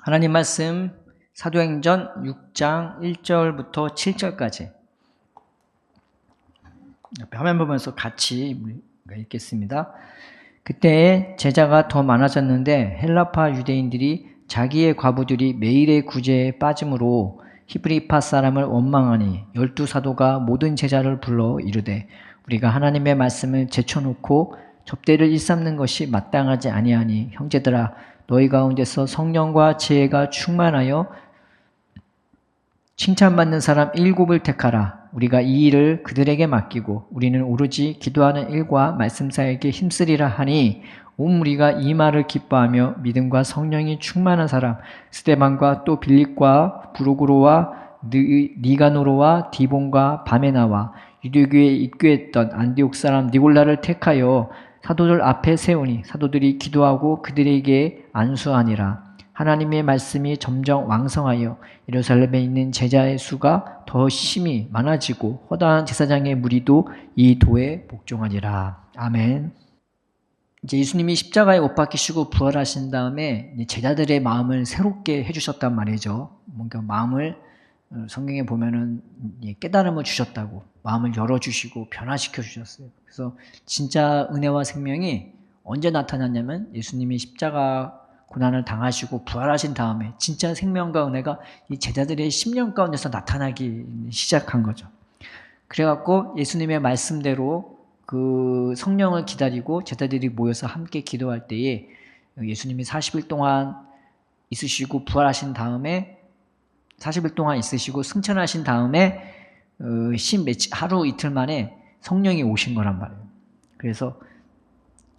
하나님 말씀 사도행전 6장 1절부터 7절까지 화면 보면서 같이 읽겠습니다. 그때 제자가 더 많아졌는데 헬라파 유대인들이 자기의 과부들이 매일의 구제에 빠짐으로 히브리파 사람을 원망하니 12사도가 모든 제자를 불러 이르되 우리가 하나님의 말씀을 제쳐놓고 접대를 일삼는 것이 마땅하지 아니하니 형제들아 너희 가운데서 성령과 지혜가 충만하여 칭찬받는 사람 7을 택하라. 우리가 이 일을 그들에게 맡기고 우리는 오로지 기도하는 일과 말씀 사이에게 힘쓰리라 하니 온 무리가 이 말을 기뻐하며 믿음과 성령이 충만한 사람 스데반과 또 빌립과 부르고로와 니가노로와 디본과 바메나와 유대교에 입교했던 안디옥 사람 니골라를 택하여 사도들 앞에 세우니 사도들이 기도하고 그들에게 안수하니라. 하나님의 말씀이 점점 왕성하여 예루살렘에 있는 제자의 수가 더 심히 많아지고 허다한 제사장의 무리도 이 도에 복종하니라. 아멘. 이제 예수님이 십자가에 못 박히시고 부활하신 다음에 제자들의 마음을 새롭게 해주셨단 말이죠. 뭔가 마음을 성경에 보면은 깨달음을 주셨다고 마음을 열어주시고 변화시켜 주셨어요. 그래서 진짜 은혜와 생명이 언제 나타났냐면 예수님이 십자가 고난을 당하시고 부활하신 다음에 진짜 생명과 은혜가 이 제자들의 심령 가운데서 나타나기 시작한 거죠. 그래갖고 예수님의 말씀대로 그 성령을 기다리고 제자들이 모여서 함께 기도할 때에 예수님이 40일 동안 있으시고 부활하신 다음에 40일 동안 있으시고 승천하신 다음에 하루 이틀 만에 성령이 오신 거란 말이에요. 그래서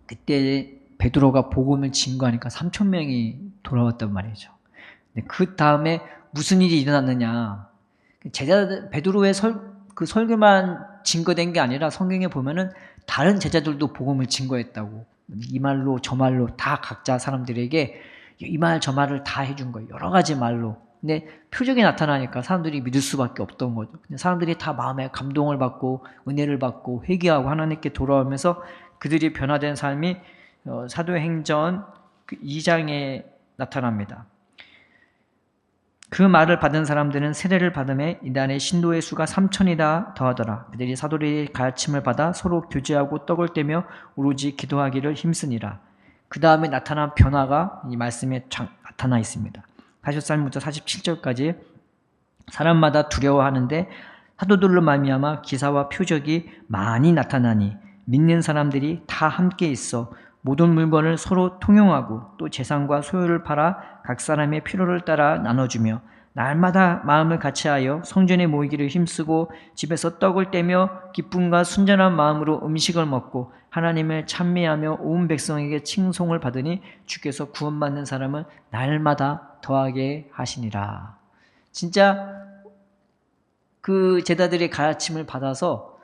그때 베드로가 복음을 증거하니까 3,000명이 돌아왔단 말이죠. 그 다음에 무슨 일이 일어났느냐? 베드로의 그 설교만 증거된 게 아니라 성경에 보면은 다른 제자들도 복음을 증거했다고. 이 말로 저 말로 다 각자 사람들에게 이 말 저 말을 다 해준 거예요. 여러 가지 말로. 근데 표적이 나타나니까 사람들이 믿을 수밖에 없던 거죠. 사람들이 다 마음에 감동을 받고 은혜를 받고 회개하고 하나님께 돌아오면서 그들이 변화된 삶이 사도행전 2장에 나타납니다. 그 말을 받은 사람들은 세례를 받음에 이단의 신도의 수가 3,000이나 더하더라. 그들이 사도들의 가르침을 받아 서로 교제하고 떡을 떼며 오로지 기도하기를 힘쓰니라. 그 다음에 나타난 변화가 이 말씀에 나타나 있습니다. 44절부터 47절까지 사람마다 두려워하는데 사도들로 말미암아 기사와 표적이 많이 나타나니 믿는 사람들이 다 함께 있어 모든 물건을 서로 통용하고 또 재산과 소유를 팔아 각 사람의 필요를 따라 나눠주며 날마다 마음을 같이하여 성전에 모이기를 힘쓰고 집에서 떡을 떼며 기쁨과 순전한 마음으로 음식을 먹고 하나님을 찬미하며 온 백성에게 칭송을 받으니 주께서 구원받는 사람은 날마다 더하게 하시니라. 진짜 그 제자들의 가르침을 받아서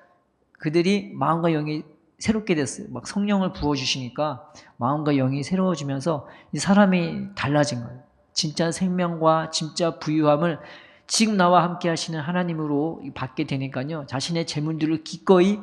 그들이 마음과 영이 새롭게 됐어요. 막 성령을 부어주시니까 마음과 영이 새로워지면서 이 사람이 달라진 거예요. 진짜 생명과 진짜 부유함을 지금 나와 함께 하시는 하나님으로 받게 되니까요. 자신의 재물들을 기꺼이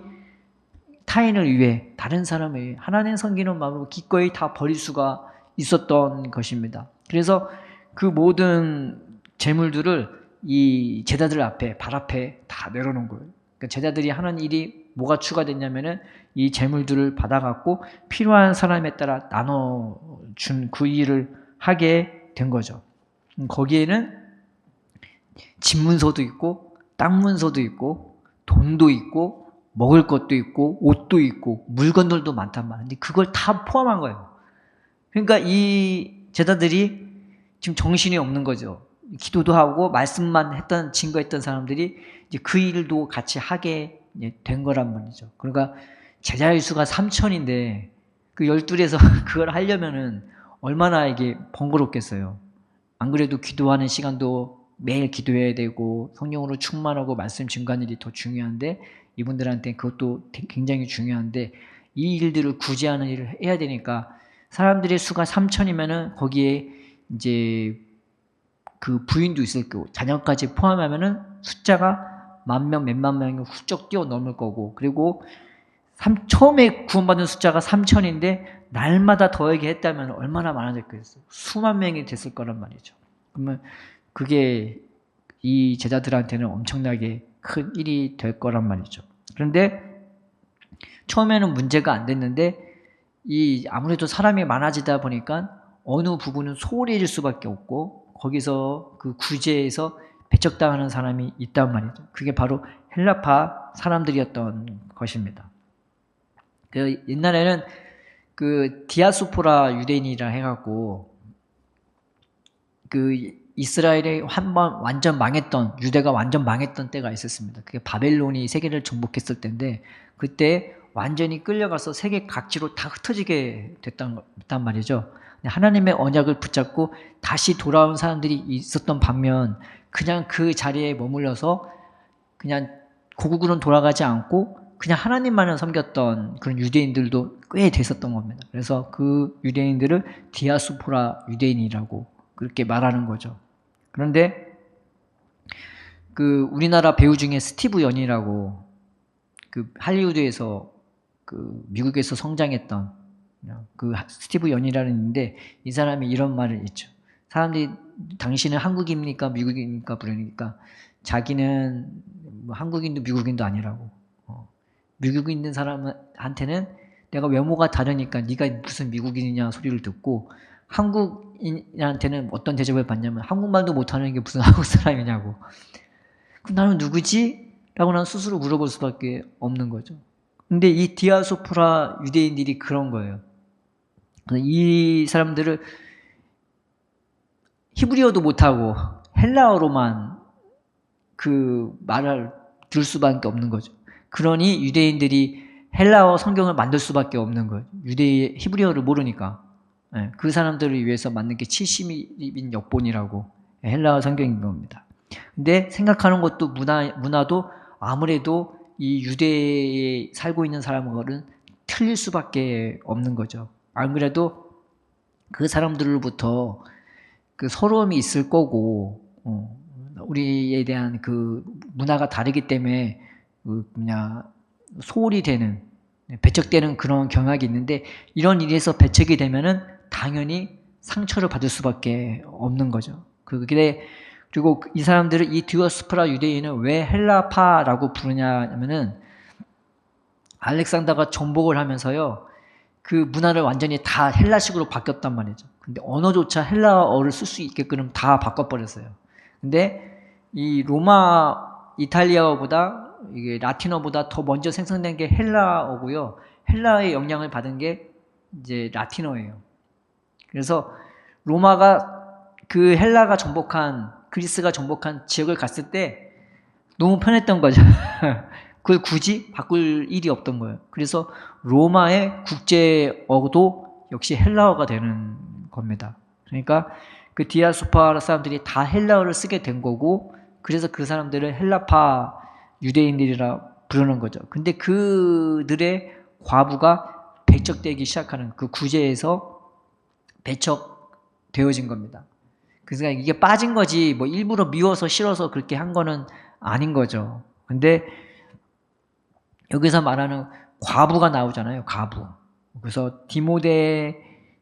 타인을 위해 다른 사람을 위해 하나님 섬기는 마음으로 기꺼이 다 버릴 수가 있었던 것입니다. 그래서 그 모든 재물들을 이 제자들 앞에 발 앞에 다 내려놓은 거예요. 그러니까 제자들이 하는 일이 뭐가 추가됐냐면은 이 재물들을 받아갖고 필요한 사람에 따라 나눠준 그 일을 하게 된 거죠. 거기에는 집 문서도 있고 땅 문서도 있고 돈도 있고 먹을 것도 있고 옷도 있고 물건들도 많단 말이에요. 근데 그걸 다 포함한 거예요. 그러니까 이 제자들이 지금 정신이 없는 거죠. 기도도 하고 말씀만 증거했던 사람들이 이제 그 일도 같이 하게 된 거란 말이죠. 그러니까 제자의 수가 3,000인데 그 12에서 그걸 하려면은 얼마나 이게 번거롭겠어요. 안 그래도 기도하는 시간도 매일 기도해야 되고 성령으로 충만하고 말씀 증거하는 일이 더 중요한데 이분들한테 그것도 굉장히 중요한데 이 일들을 구제하는 일을 해야 되니까 사람들의 수가 3,000이면은 거기에 이제 그 부인도 있을 거고 자녀까지 포함하면은 숫자가 10,000명, 몇만 명이 훌쩍 뛰어넘을 거고 그리고 처음에 구원받은 숫자가 3,000인데 날마다 더하게 했다면 얼마나 많아졌겠어요. 수만 명이 됐을 거란 말이죠. 그러면 그게 이 제자들한테는 엄청나게 큰 일이 될 거란 말이죠. 그런데 처음에는 문제가 안 됐는데 아무래도 사람이 많아지다 보니까 어느 부분은 소홀해질 수밖에 없고 거기서 그 구제에서 배척당하는 사람이 있단 말이죠. 그게 바로 헬라파 사람들이었던 것입니다. 그 옛날에는 그 디아스포라 유대인이라 해갖고 그 이스라엘이 한번 완전 망했던, 유대가 완전 망했던 때가 있었습니다. 그게 바벨론이 세계를 정복했을 때인데 그때 완전히 끌려가서 세계 각지로 다 흩어지게 됐단 말이죠. 하나님의 언약을 붙잡고 다시 돌아온 사람들이 있었던 반면 그냥 그 자리에 머물러서 그냥 고국으로는 돌아가지 않고 그냥 하나님만을 섬겼던 그런 유대인들도 꽤 됐었던 겁니다. 그래서 그 유대인들을 디아스포라 유대인이라고 그렇게 말하는 거죠. 그런데 그 우리나라 배우 중에 스티브 연이라고 그 할리우드에서 그 미국에서 성장했던 그 스티브 연이라는 인데 이 사람이 이런 말을 했죠. 사람들이 당신은 한국인입니까 미국인입니까 부르니까 자기는 뭐 한국인도 미국인도 아니라고. 미국에 있는 사람한테는 내가 외모가 다르니까 네가 무슨 미국인이냐 소리를 듣고 한국인한테는 어떤 대접을 받냐면 한국말도 못하는 게 무슨 한국 사람이냐고. 그럼 나는 누구지? 라고 난 스스로 물어볼 수밖에 없는 거죠. 근데 이 디아스포라 유대인들이 그런 거예요. 이 사람들을 히브리어도 못하고 헬라어로만 그 말을 들을 수밖에 없는 거죠. 그러니 유대인들이 헬라어 성경을 만들 수밖에 없는 거예요. 히브리어를 모르니까. 그 사람들을 위해서 만든 게 70인 역본이라고 헬라어 성경인 겁니다. 근데 생각하는 것도 문화도 아무래도 이 유대에 살고 있는 사람들은 틀릴 수밖에 없는 거죠. 안 그래도 그 사람들로부터 그 서러움이 있을 거고, 우리에 대한 그 문화가 다르기 때문에 소홀히 되는, 배척되는 그런 경향이 있는데 이런 일에서 배척이 되면은 당연히 상처를 받을 수밖에 없는 거죠. 그리고 이 사람들을 이 디아스포라 유대인은 왜 헬라파라고 부르냐면은 알렉산더가 정복을 하면서요. 그 문화를 완전히 다 헬라식으로 바뀌었단 말이죠. 근데 언어조차 헬라어를 쓸 수 있게끔 다 바꿔버렸어요. 근데 이 이탈리아어보다 이게 라틴어보다 더 먼저 생성된 게 헬라어고요. 헬라의 영향을 받은 게 이제 라틴어예요. 그래서 로마가 그 헬라가 정복한 그리스가 정복한 지역을 갔을 때 너무 편했던 거죠. 그걸 굳이 바꿀 일이 없던 거예요. 그래서 로마의 국제어도 역시 헬라어가 되는 겁니다. 그러니까 그 디아스포라 사람들이 다 헬라어를 쓰게 된 거고 그래서 그 사람들을 헬라파 유대인들이라 부르는 거죠. 근데 그들의 과부가 배척되기 시작하는 그 구제에서 배척되어진 겁니다. 그래서 이게 빠진 거지 뭐 일부러 미워서 싫어서 그렇게 한 거는 아닌 거죠. 근데 여기서 말하는 과부가 나오잖아요. 과부. 그래서 디모데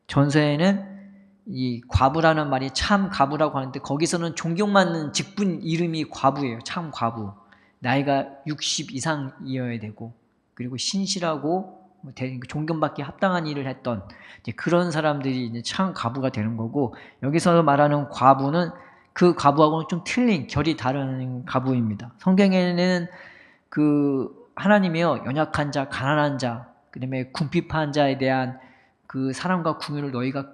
전서에는 이 과부라는 말이 참 과부라고 하는데 거기서는 존경받는 직분 이름이 과부예요. 참 과부. 나이가 60 이상이어야 되고 그리고 신실하고 존경받기 합당한 일을 했던 이제 그런 사람들이 이제 참 과부가 되는 거고 여기서 말하는 과부는 그 과부하고는 좀 틀린 결이 다른 과부입니다. 성경에는 그 하나님이요 연약한 자, 가난한 자, 그다음에 궁핍한 자에 대한 그 사랑과 궁유를 너희가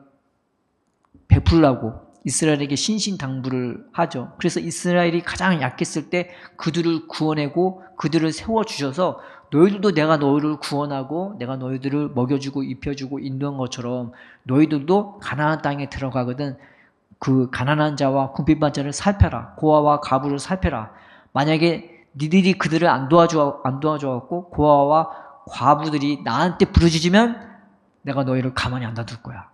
베풀라고 이스라엘에게 신신당부를 하죠. 그래서 이스라엘이 가장 약했을 때 그들을 구원하고 그들을 세워주셔서 너희들도 내가 너희를 구원하고 내가 너희들을 먹여주고 입혀주고 인도한 것처럼 너희들도 가나안 땅에 들어가거든 그 가난한 자와 궁핍한 자를 살펴라. 고아와 가부를 살펴라. 만약에 니들이 그들을 안 도와줘갖고 고아와 과부들이 나한테 부르짖으면 내가 너희를 가만히 안 놔둘 거야.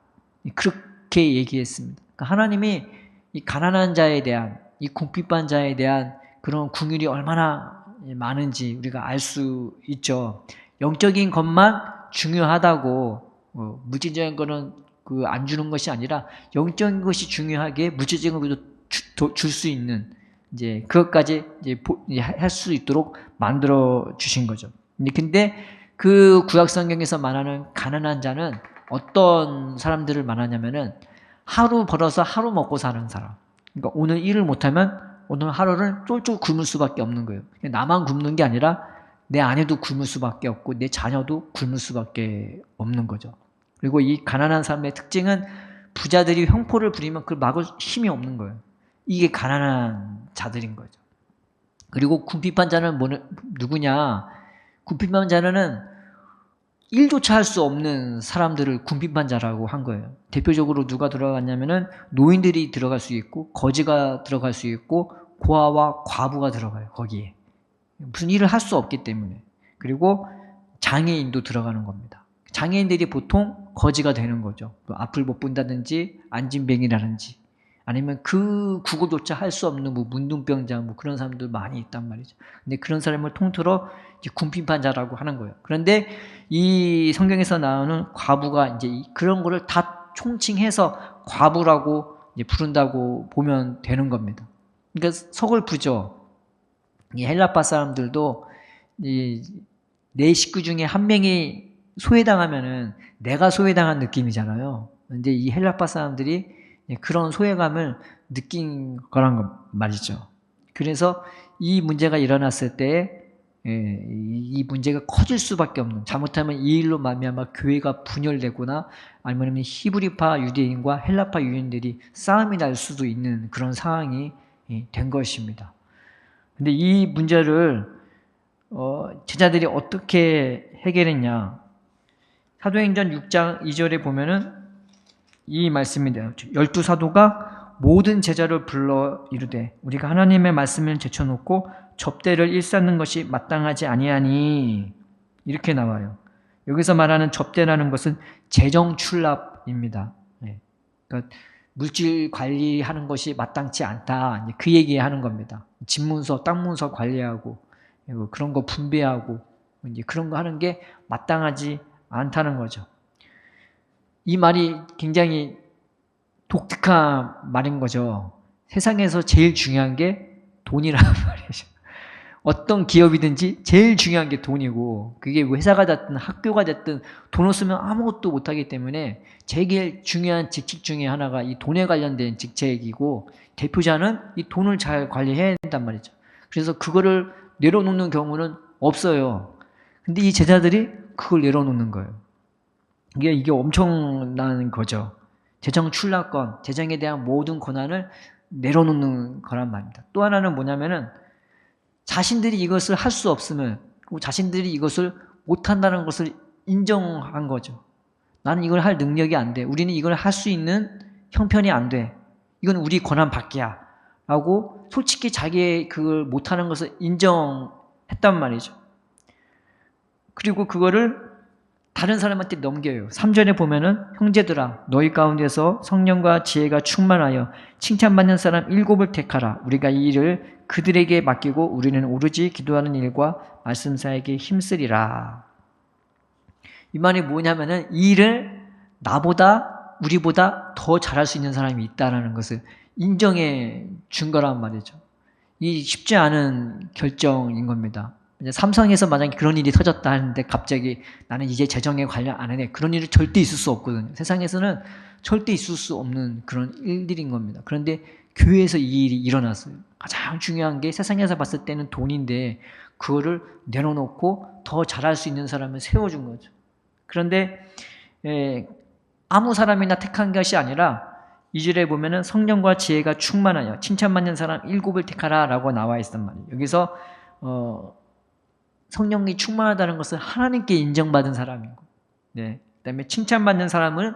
그렇게 얘기했습니다. 그러니까 하나님이 이 가난한 자에 대한 이 궁핍한 자에 대한 그런 긍휼이 얼마나 많은지 우리가 알 수 있죠. 영적인 것만 중요하다고 물질적인 거는 그 안 주는 것이 아니라 영적인 것이 중요하게 물질적인 것도 줄 수 있는 이제 그것까지 이제 할 수 있도록 만들어 주신 거죠. 근데 그 구약 성경에서 말하는 가난한 자는 어떤 사람들을 말하냐면은 하루 벌어서 하루 먹고 사는 사람. 그러니까 오늘 일을 못하면 오늘 하루를 쫄쫄 굶을 수밖에 없는 거예요. 나만 굶는 게 아니라 내 아내도 굶을 수밖에 없고 내 자녀도 굶을 수밖에 없는 거죠. 그리고 이 가난한 사람의 특징은 부자들이 횡포를 부리면 그걸 막을 힘이 없는 거예요. 이게 가난한 자들인 거죠. 그리고 궁핍한 자는 누구냐? 궁핍한 자는 일조차 할 수 없는 사람들을 궁핍한 자라고 한 거예요. 대표적으로 누가 들어갔냐면은 노인들이 들어갈 수 있고 거지가 들어갈 수 있고 고아와 과부가 들어가요. 거기에. 무슨 일을 할 수 없기 때문에. 그리고 장애인도 들어가는 겁니다. 장애인들이 보통 거지가 되는 거죠. 앞을 못 본다든지 안진뱅이라든지 아니면 그 구걸조차 할 수 없는 뭐 문둥병자 뭐 그런 사람들 많이 있단 말이죠. 근데 그런 사람을 통틀어 이제 궁핍한 자라고 하는 거예요. 그런데 이 성경에서 나오는 과부가 이제 그런 거를 다 총칭해서 과부라고 이제 부른다고 보면 되는 겁니다. 그러니까 서글프죠. 이 헬라파 사람들도 내 식구 중에 한 명이 소외당하면은 내가 소외당한 느낌이잖아요. 근데 이 헬라파 사람들이 그런 소외감을 느낀 거란 말이죠. 그래서 이 문제가 일어났을 때 이 문제가 커질 수밖에 없는, 잘못하면 이 일로 말미암아 교회가 분열되거나 아니면 히브리파 유대인과 헬라파 유대인들이 싸움이 날 수도 있는 그런 상황이 된 것입니다. 근데 이 문제를 제자들이 어떻게 해결했냐? 사도행전 6장 2절에 보면은 이 말씀인데요. 12사도가 모든 제자를 불러 이르되 우리가 하나님의 말씀을 제쳐놓고 접대를 일삼는 것이 마땅하지 아니하니, 이렇게 나와요. 여기서 말하는 접대라는 것은 재정출납입니다. 그러니까 물질 관리하는 것이 마땅치 않다, 그 얘기하는 겁니다. 집문서, 땅문서 관리하고 그런 거 분배하고 이제 그런 거 하는 게 마땅하지 않다는 거죠. 이 말이 굉장히 독특한 말인 거죠. 세상에서 제일 중요한 게 돈이란 말이죠. 어떤 기업이든지 제일 중요한 게 돈이고, 그게 회사가 됐든 학교가 됐든 돈 없으면 아무것도 못하기 때문에 제일 중요한 직책 중에 하나가 이 돈에 관련된 직책이고, 대표자는 이 돈을 잘 관리해야 된단 말이죠. 그래서 그거를 내려놓는 경우는 없어요. 근데 이 제자들이 그걸 내려놓는 거예요. 이게 엄청난 거죠. 재정 출납권, 재정에 대한 모든 권한을 내려놓는 거란 말입니다. 또 하나는 뭐냐면은 자신들이 이것을 할 수 없으면, 자신들이 이것을 못한다는 것을 인정한 거죠. 나는 이걸 할 능력이 안 돼. 우리는 이걸 할 수 있는 형편이 안 돼. 이건 우리 권한 밖이야. 라고 솔직히 자기의 그걸 못하는 것을 인정했단 말이죠. 그리고 그거를 다른 사람한테 넘겨요. 3절에 보면은 형제들아 너희 가운데서 성령과 지혜가 충만하여 칭찬받는 사람 7을 택하라. 우리가 이 일을 그들에게 맡기고 우리는 오로지 기도하는 일과 말씀 사에게 힘쓰리라. 이 말이 뭐냐면은 이 일을 나보다 우리보다 더 잘할 수 있는 사람이 있다는 것을 인정해 준 거란 말이죠. 이 쉽지 않은 결정인 겁니다. 삼성에서 만약에 그런 일이 터졌다 하는데 갑자기 나는 이제 재정에 관련 안 하네, 그런 일이 절대 있을 수 없거든요. 세상에서는 절대 있을 수 없는 그런 일들인 겁니다. 그런데 교회에서 이 일이 일어났어요. 가장 중요한 게 세상에서 봤을 때는 돈인데 그거를 내려놓고 더 잘할 수 있는 사람을 세워준 거죠. 그런데 아무 사람이나 택한 것이 아니라 2절에 보면은 성령과 지혜가 충만하여 칭찬받는 사람 7을 택하라 라고 나와 있단 말이에요. 여기서 성령이 충만하다는 것은 하나님께 인정받은 사람이고, 그다음에 칭찬받는 사람은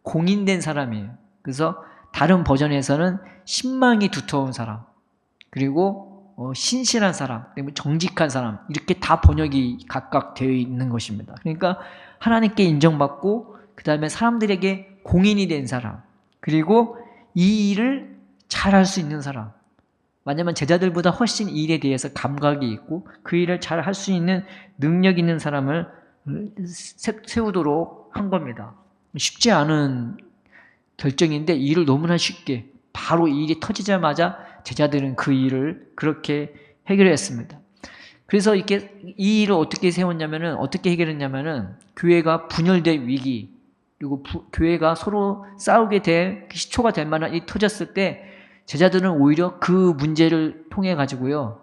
공인된 사람이에요. 그래서 다른 버전에서는 신망이 두터운 사람, 그리고 신실한 사람, 그다음에 정직한 사람, 이렇게 다 번역이 각각 되어 있는 것입니다. 그러니까 하나님께 인정받고 그다음에 사람들에게 공인이 된 사람, 그리고 이 일을 잘할 수 있는 사람. 왜냐하면 제자들보다 훨씬 이 일에 대해서 감각이 있고 그 일을 잘 할 수 있는 능력 있는 사람을 세우도록 한 겁니다. 쉽지 않은 결정인데 이 일을 너무나 쉽게 바로 이 일이 터지자마자 제자들은 그 일을 그렇게 해결했습니다. 그래서 이렇게 이 일을 어떻게 세웠냐면은, 어떻게 해결했냐면은, 교회가 분열될 위기, 그리고 교회가 서로 싸우게 될 시초가 될 만한 일이 터졌을 때, 제자들은 오히려 그 문제를 통해 가지고요,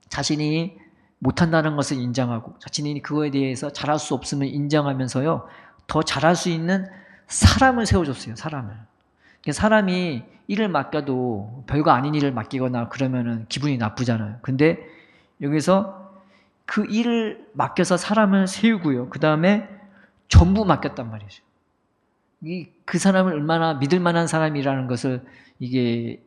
자신이 못한다는 것을 인정하고, 자신이 그거에 대해서 잘할 수 없음을 인정하면서요, 더 잘할 수 있는 사람을 세워줬어요. 사람이 일을 맡겨도 별거 아닌 일을 맡기거나 그러면은 기분이 나쁘잖아요. 근데 여기서 그 일을 맡겨서 사람을 세우고요. 그 다음에 전부 맡겼단 말이죠. 그 사람을 얼마나 믿을 만한 사람이라는 것을 이게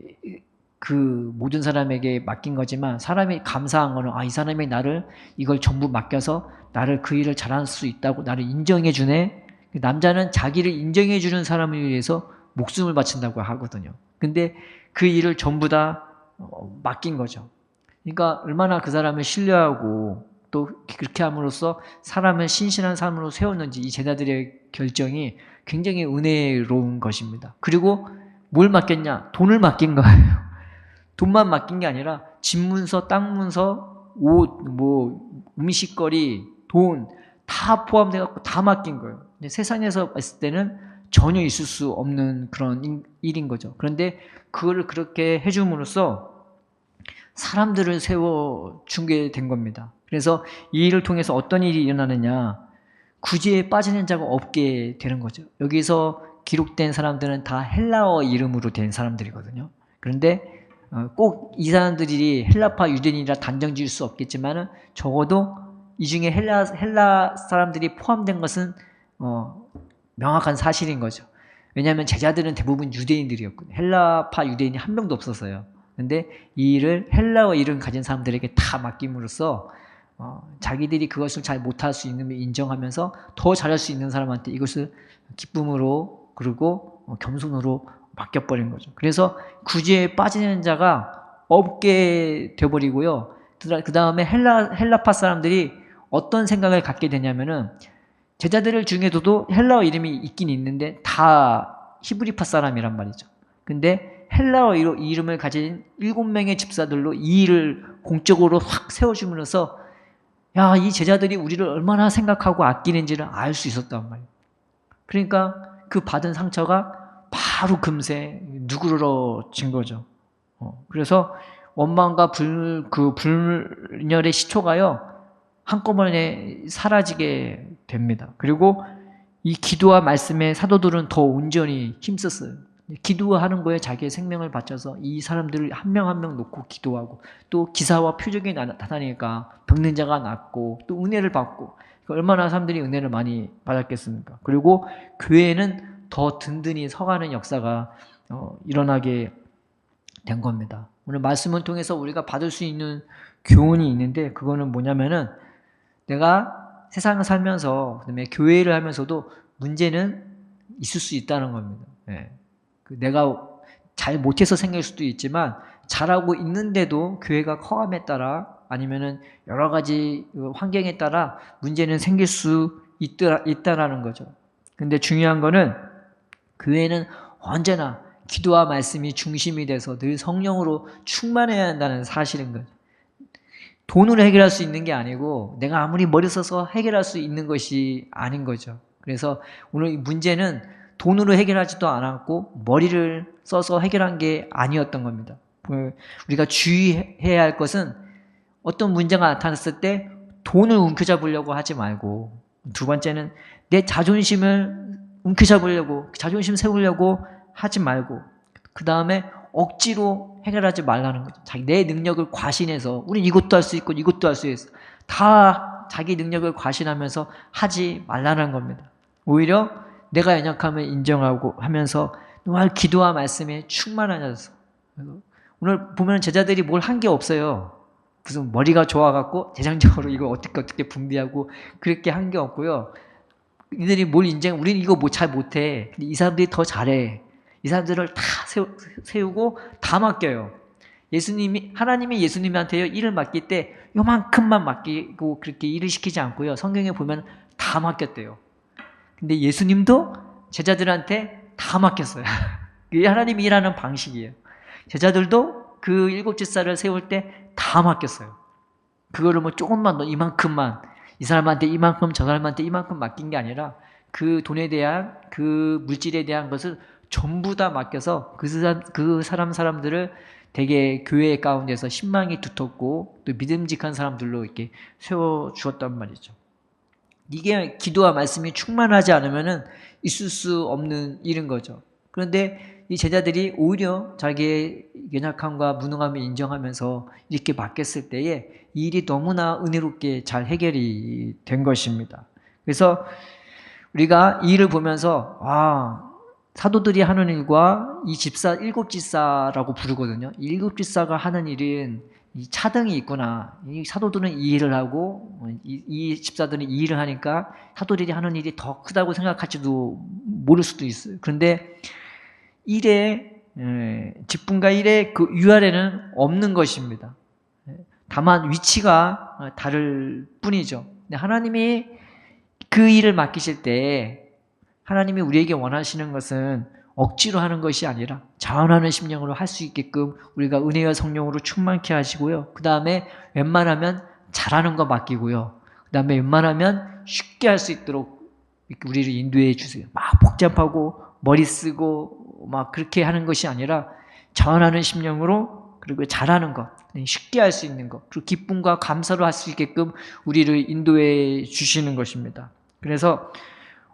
그 모든 사람에게 맡긴 거지만, 사람이 감사한 거는 이 사람이 나를 이걸 전부 맡겨서 나를 그 일을 잘할 수 있다고 나를 인정해 주네. 남자는 자기를 인정해 주는 사람을 위해서 목숨을 바친다고 하거든요. 근데 그 일을 전부 다 맡긴 거죠. 그러니까 얼마나 그 사람을 신뢰하고 또 그렇게 함으로써 사람을 신실한 사람으로 세웠는지, 이 제자들의 결정이 굉장히 은혜로운 것입니다. 그리고 뭘 맡겼냐? 돈을 맡긴 거예요. 돈만 맡긴 게 아니라 집문서, 땅 문서, 옷, 음식거리, 돈 다 포함돼서 다 맡긴 거예요. 근데 세상에서 봤을 때는 전혀 있을 수 없는 그런 일인 거죠. 그런데 그거를 그렇게 해줌으로써 사람들을 세워준 게 된 겁니다. 그래서 이 일을 통해서 어떤 일이 일어나느냐, 구제에 빠지는 자가 없게 되는 거죠. 여기서 기록된 사람들은 다 헬라어 이름으로 된 사람들이거든요. 그런데 꼭 이 사람들이 헬라파 유대인이라 단정 지을 수 없겠지만, 적어도 이 중에 헬라 사람들이 포함된 것은 명확한 사실인 거죠. 왜냐하면 제자들은 대부분 유대인들이었거든요. 헬라파 유대인이 한 명도 없었어요. 근데 이 일을 헬라어 이름 가진 사람들에게 다 맡김으로써 자기들이 그것을 잘 못할 수 있는 걸 인정하면서 더 잘할 수 있는 사람한테 이것을 기쁨으로, 그리고 겸손으로 맡겨버린 거죠. 그래서 구제에 빠지는 자가 없게 되어버리고요. 그 다음에 헬라파 사람들이 어떤 생각을 갖게 되냐면은, 제자들 중에서도 헬라어 이름이 있긴 있는데 다 히브리파 사람이란 말이죠. 근데 헬라어 이름을 가진 7명의 집사들로 이 일을 공적으로 확 세워주면서, 이 제자들이 우리를 얼마나 생각하고 아끼는지를 알 수 있었단 말이에요. 그러니까 그 받은 상처가 바로 금세 누그러진 거죠. 그래서 원망과 불멸의 시초가요, 한꺼번에 사라지게 됩니다. 그리고 이 기도와 말씀에 사도들은 더 온전히 힘썼어요. 기도하는 거에 자기의 생명을 바쳐서 이 사람들을 한 명 한 명 놓고 기도하고, 또 기사와 표적이 나타나니까 병든 자가 낫고 또 은혜를 받고, 얼마나 사람들이 은혜를 많이 받았겠습니까? 그리고 교회는 더 든든히 서가는 역사가 일어나게 된 겁니다. 오늘 말씀을 통해서 우리가 받을 수 있는 교훈이 있는데, 그거는 뭐냐면은, 내가 세상을 살면서, 그다음에 교회를 하면서도 문제는 있을 수 있다는 겁니다. 내가 잘 못해서 생길 수도 있지만, 잘하고 있는데도 교회가 커감에 따라, 아니면은 여러 가지 환경에 따라 문제는 생길 수 있다라는 거죠. 근데 중요한 거는, 교회는 언제나 기도와 말씀이 중심이 돼서 늘 성령으로 충만해야 한다는 사실인 거죠. 돈으로 해결할 수 있는 게 아니고, 내가 아무리 머리 써서 해결할 수 있는 것이 아닌 거죠. 그래서 오늘 문제는 돈으로 해결하지도 않았고 머리를 써서 해결한 게 아니었던 겁니다. 우리가 주의해야 할 것은, 어떤 문제가 나타났을 때 돈을 움켜잡으려고 하지 말고, 두 번째는 내 자존심을 움켜잡으려고, 자존심 세우려고 하지 말고, 그 다음에 억지로 해결하지 말라는 거죠. 내 능력을 과신해서, 우린 이것도 할 수 있고 이것도 할 수 있어, 다 자기 능력을 과신하면서 하지 말라는 겁니다. 오히려 내가 연약함을 인정하고 하면서 정말 기도와 말씀에 충만하셔서, 오늘 보면 제자들이 뭘 한 게 없어요. 무슨 머리가 좋아갖고 재정적으로 이거 어떻게 분비하고 그렇게 한 게 없고요. 이들이 뭘 우리는 이거 잘 못해. 근데 이 사람들이 더 잘해. 이 사람들을 다 세우고 다 맡겨요. 하나님이 예수님한테요, 일을 맡길 때 요만큼만 맡기고 그렇게 일을 시키지 않고요. 성경에 보면 다 맡겼대요. 근데 예수님도 제자들한테 다 맡겼어요. 이게 하나님이 일하는 방식이에요. 제자들도 그 7집사를 세울 때 다 맡겼어요. 그거를 뭐 조금만 더 이만큼만, 이 사람한테 이만큼 저 사람한테 이만큼 맡긴 게 아니라 그 돈에 대한, 그 물질에 대한 것을 전부 다 맡겨서 그 사람들을 되게 교회 가운데서 신망이 두텁고 또 믿음직한 사람들로 이렇게 세워주었단 말이죠. 이게 기도와 말씀이 충만하지 않으면은 있을 수 없는 일인 거죠. 그런데 이 제자들이 오히려 자기의 연약함과 무능함을 인정하면서 이렇게 맡겼을 때에 이 일이 너무나 은혜롭게 잘 해결이 된 것입니다. 그래서 우리가 이 일을 보면서 사도들이 하는 일과 이 집사, 7집사라고 부르거든요. 7집사가 하는 일은 이 차등이 있구나. 이 사도들은 이 일을 하고 이 집사들은 이 일을 하니까 사도들이 하는 일이 더 크다고 생각할지도 모를 수도 있어요. 그런데 직분과 일의 그 위아래는 없는 것입니다. 다만 위치가 다를 뿐이죠. 하나님이 그 일을 맡기실 때 하나님이 우리에게 원하시는 것은 억지로 하는 것이 아니라 자원하는 심령으로 할 수 있게끔 우리가 은혜와 성령으로 충만케 하시고요. 그 다음에 웬만하면 잘하는 거 맡기고요. 그 다음에 웬만하면 쉽게 할 수 있도록 우리를 인도해 주세요. 막 복잡하고 머리 쓰고 막 그렇게 하는 것이 아니라 자원하는 심령으로, 그리고 잘하는 것, 쉽게 할 수 있는 것, 그리고 기쁨과 감사로 할 수 있게끔 우리를 인도해 주시는 것입니다. 그래서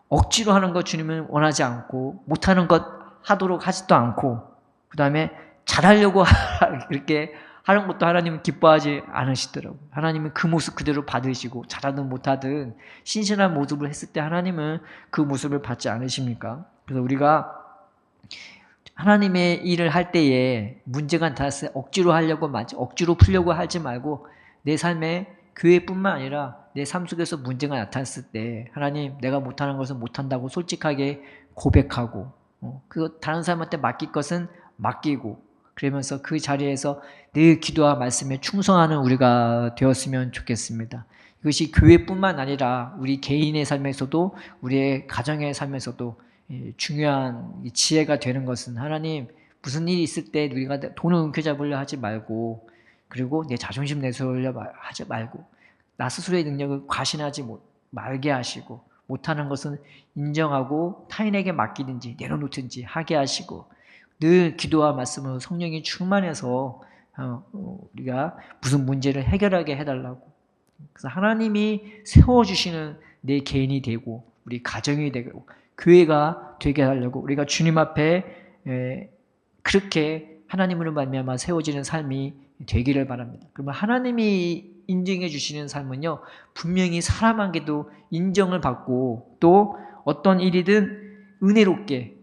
억지로 하는 것 주님은 원하지 않고, 못하는 것 하도록 하지도 않고, 그 다음에 잘하려고 그렇게 하는 것도 하나님은 기뻐하지 않으시더라고요. 하나님은 그 모습 그대로 받으시고, 잘하든 못하든 신실한 모습을 했을 때 하나님은 그 모습을 받지 않으십니까? 그래서 우리가 하나님의 일을 할 때에 문제가 나타났을 때 억지로 하려고, 억지로 풀려고 하지 말고, 내 삶에 교회뿐만 아니라 내 삶 속에서 문제가 나타났을 때 하나님, 내가 못하는 것은 못한다고 솔직하게 고백하고, 그 다른 사람한테 맡길 것은 맡기고, 그러면서 그 자리에서 늘 기도와 말씀에 충성하는 우리가 되었으면 좋겠습니다. 이것이 교회뿐만 아니라 우리 개인의 삶에서도, 우리의 가정의 삶에서도 중요한 지혜가 되는 것은, 하나님, 무슨 일이 있을 때 우리가 돈을 움켜잡으려 하지 말고, 그리고 내 자존심 내세우려 하지 말고, 나 스스로의 능력을 과신하지 말게 하시고, 못하는 것은 인정하고 타인에게 맡기든지 내려놓든지 하게 하시고, 늘 기도와 말씀으로 성령이 충만해서 우리가 무슨 문제를 해결하게 해달라고. 그래서 하나님이 세워주시는 내 개인이 되고, 우리 가정이 되고, 교회가 되게 하려고 우리가 주님 앞에 그렇게 하나님으로 말미암아 세워지는 삶이 되기를 바랍니다. 그러면 하나님이 인정해 주시는 삶은요, 분명히 사람에게도 인정을 받고, 또 어떤 일이든 은혜롭게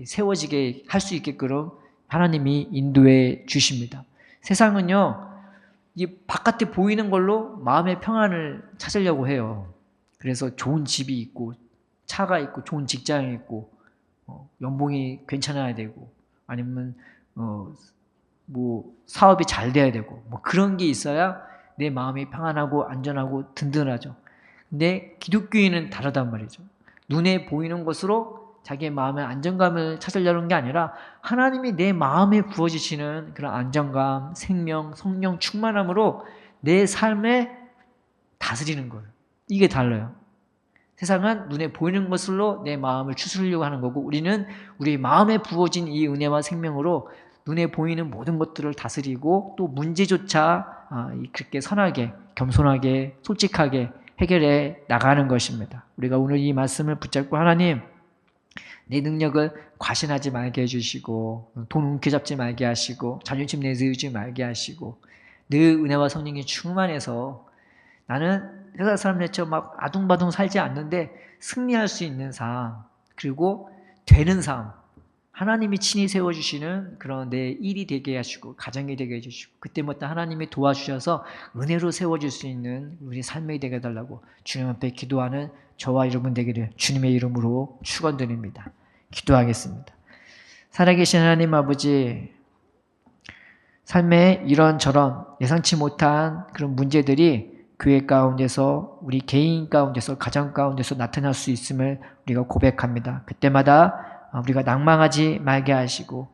세워지게 할 수 있게끔 하나님이 인도해 주십니다. 세상은요, 이 바깥에 보이는 걸로 마음의 평안을 찾으려고 해요. 그래서 좋은 집이 있고, 차가 있고, 좋은 직장이 있고, 연봉이 괜찮아야 되고, 아니면 뭐 사업이 잘 돼야 되고, 뭐 그런 게 있어야 내 마음이 평안하고 안전하고 든든하죠. 근데 기독교인은 다르단 말이죠. 눈에 보이는 것으로 자기의 마음의 안정감을 찾으려는 게 아니라 하나님이 내 마음에 부어주시는 그런 안정감, 생명, 성령 충만함으로 내 삶에 다스리는 거예요. 이게 달라요. 세상은 눈에 보이는 것으로 내 마음을 추스르려고 하는 거고, 우리는 우리 마음에 부어진 이 은혜와 생명으로 눈에 보이는 모든 것들을 다스리고, 또 문제조차 그렇게 선하게, 겸손하게, 솔직하게 해결해 나가는 것입니다. 우리가 오늘 이 말씀을 붙잡고, 하나님, 내 능력을 과신하지 말게 해주시고, 돈 움켜잡지 말게 하시고, 자존심 내세우지 말게 하시고, 늘 은혜와 성령이 충만해서 나는 세상 사람들처럼 막 아둥바둥 살지 않는데 승리할 수 있는 삶, 그리고 되는 삶, 하나님이 친히 세워주시는 그런 내 일이 되게 하시고, 가정이 되게 해주시고, 그때마다 하나님이 도와주셔서 은혜로 세워줄 수 있는 우리 삶이 되게 해달라고 주님 앞에 기도하는 저와 여러분 되기를 주님의 이름으로 축원드립니다. 기도하겠습니다. 살아계신 하나님 아버지, 삶에 이런저런 예상치 못한 그런 문제들이 교회 가운데서, 우리 개인 가운데서, 가정 가운데서 나타날 수 있음을 우리가 고백합니다. 그때마다 우리가 낭망하지 말게 하시고,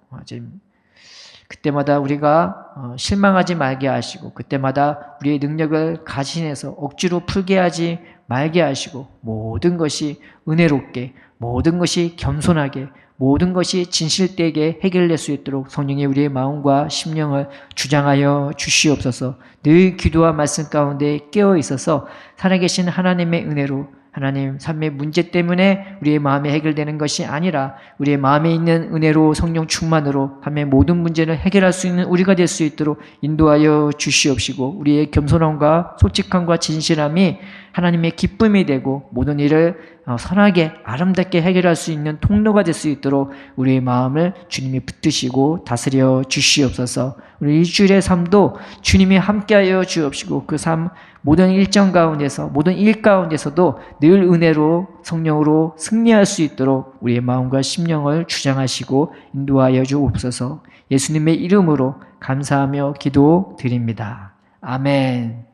그때마다 우리가 실망하지 말게 하시고 그때마다 우리의 능력을 가신해서 억지로 풀게 하지 말게 하시고 모든 것이 은혜롭게 모든 것이 겸손하게 모든 것이 진실되게 해결될 수 있도록 성령이 우리의 마음과 심령을 주장하여 주시옵소서. 늘 기도와 말씀 가운데 깨어 있어서 살아계신 하나님의 은혜로 하나님 삶의 문제 때문에 우리의 마음이 해결되는 것이 아니라 우리의 마음에 있는 은혜로 성령 충만으로 삶의 모든 문제를 해결할 수 있는 우리가 될 수 있도록 인도하여 주시옵시고 우리의 겸손함과 솔직함과 진실함이 하나님의 기쁨이 되고 모든 일을 선하게 아름답게 해결할 수 있는 통로가 될 수 있도록 우리의 마음을 주님이 붙드시고 다스려 주시옵소서. 우리 일주일의 삶도 주님이 함께하여 주옵시고 그 삶 모든 일정 가운데서 모든 일 가운데서도 늘 은혜로 성령으로 승리할 수 있도록 우리의 마음과 심령을 주장하시고 인도하여 주옵소서. 예수님의 이름으로 감사하며 기도드립니다. 아멘.